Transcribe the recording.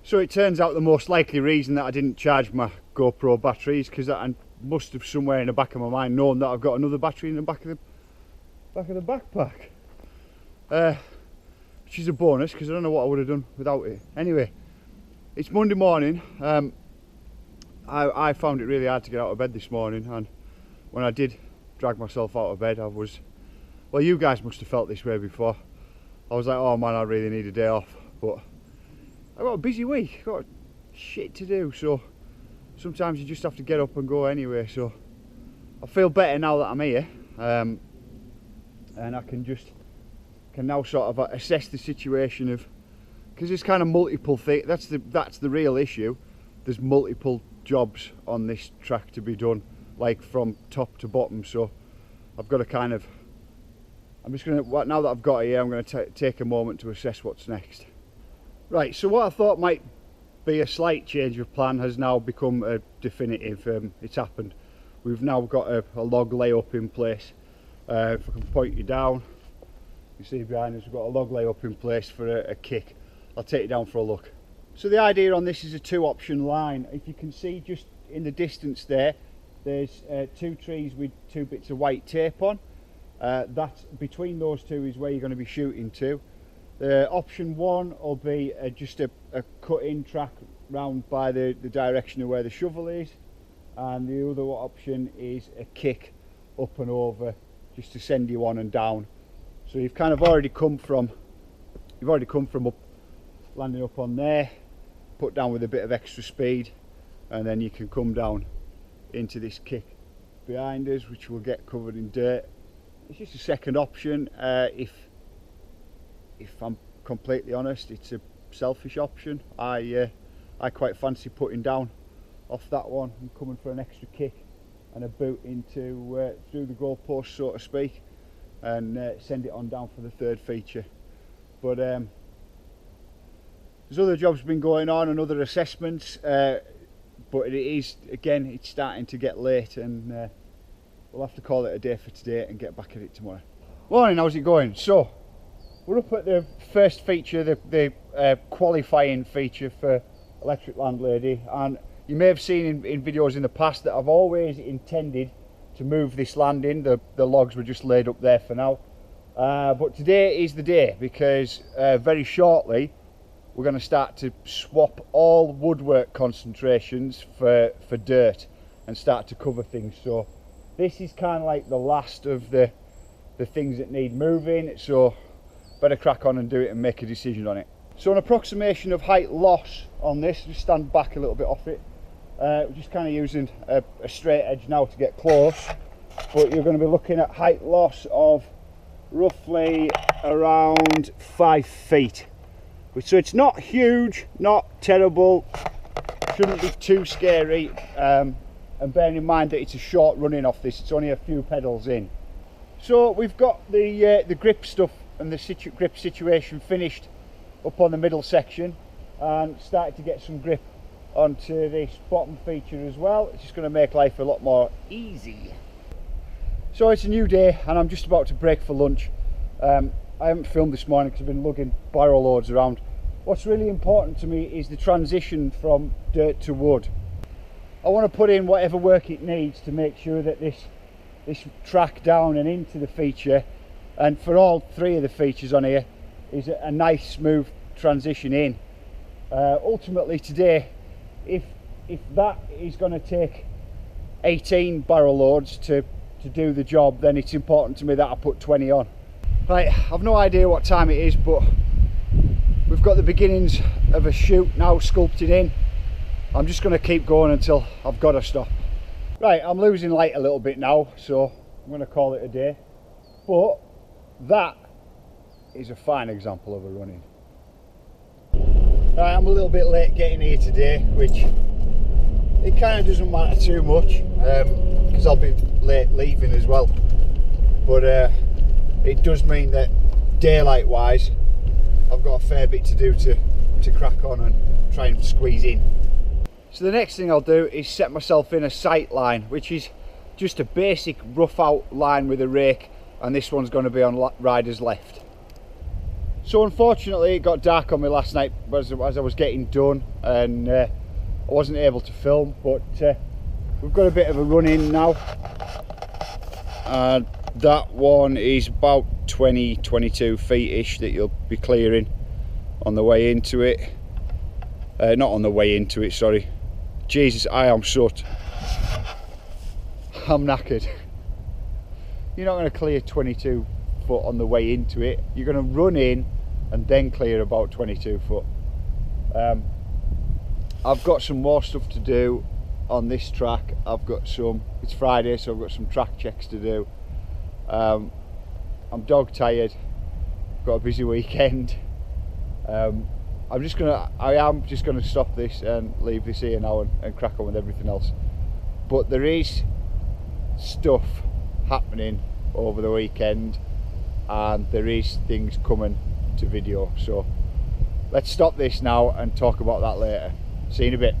So it turns out the most likely reason that I didn't charge my GoPro batteries, because I must have somewhere in the back of my mind known that I've got another battery in the back of the backpack. Which is a bonus, because I don't know what I would have done without it. Anyway, it's Monday morning. I found it really hard to get out of bed this morning, and when I did drag myself out of bed, I was, well, you guys must have felt this way before. I was like, oh man, I really need a day off, but I've got a busy week, I've got shit to do, so sometimes you just have to get up and go anyway. So I feel better now that I'm here, and I can now sort of assess the situation of, because there's kind of multiple things. That's the real issue. There's multiple jobs on this track to be done, like from top to bottom. So I've got to kind of, I'm just going to, now that I've got it here, I'm going to take a moment to assess what's next. Right, so what I thought might be a slight change of plan has now become a definitive. It's happened. We've now got a log layup in place. If I can point you down, you see behind us we've got a log layup in place for a kick. I'll take you down for a look. So the idea on this is a 2-option line. If you can see just in the distance there's 2 trees with 2 bits of white tape on. That's between those 2 is where you're going to be shooting to. Option 1 will be just a cut-in track round by the direction of where the shovel is, and the other option is a kick up and over, just to send you on and down. So you've kind of already come from up, landing up on there, put down with a bit of extra speed, and then you can come down into this kick behind us, which will get covered in dirt. It's just a second option. If I'm completely honest, it's a selfish option. I quite fancy putting down off that one and coming for an extra kick and a boot into through the goalpost, so to speak, and send it on down for the 3rd feature. But there's other jobs been going on and other assessments, but it is, again, it's starting to get late, and we'll have to call it a day for today and get back at it tomorrow. Morning, how's it going? So we're up at the first feature, the qualifying feature for Electric Landlady, and you may have seen in videos in the past that I've always intended to move this landing. The logs were just laid up there for now, but today is the day, because very shortly we're going to start to swap all woodwork concentrations for dirt and start to cover things. So this is kind of like the last of the things that need moving, so better crack on and do it and make a decision on it. So an approximation of height loss on this, just stand back a little bit off it. We're just kind of using a straight edge now to get close, but you're going to be looking at height loss of roughly around 5 feet. So it's not huge, not terrible, shouldn't be too scary, and bearing in mind that it's a short running off this, it's only a few pedals in. So we've got the grip stuff and the grip situation finished up on the middle section, and started to get some grip onto this bottom feature as well. It's just going to make life a lot more easy. So it's a new day and I'm just about to break for lunch. I haven't filmed this morning because I've been lugging barrow loads around. What's really important to me is the transition from dirt to wood. I want to put in whatever work it needs to make sure that this track down and into the feature, and for all 3 of the features on here, is a nice smooth transition in. Ultimately today, if that is going to take 18 barrow loads to do the job, then it's important to me that I put 20 on. Right, I've no idea what time it is, but we've got the beginnings of a chute now sculpted in. I'm just going to keep going until I've got to stop. Right, I'm losing light a little bit now, so I'm going to call it a day. But that is a fine example of a run-in. Right, I'm a little bit late getting here today, which it kind of doesn't matter too much, because I'll be late leaving as well. But it does mean that daylight wise I've got a fair bit to do to crack on and try and squeeze in. So the next thing I'll do is set myself in a sight line, which is just a basic rough out line with a rake, and this one's going to be on rider's left. So unfortunately it got dark on me last night as I was getting done, and I wasn't able to film, but we've got a bit of a run in now. That one is about 22 feet-ish that you'll be clearing on the way into it. Not on the way into it, sorry. Jesus, I am shut. I'm knackered. You're not going to clear 22 foot on the way into it. You're going to run in and then clear about 22 foot. I've got some more stuff to do on this track. It's Friday, so I've got some track checks to do. I'm dog tired, got a busy weekend. I am just gonna stop this and leave this here now and crack on with everything else. But there is stuff happening over the weekend, and there is things coming to video, so let's stop this now and talk about that later. See you in a bit.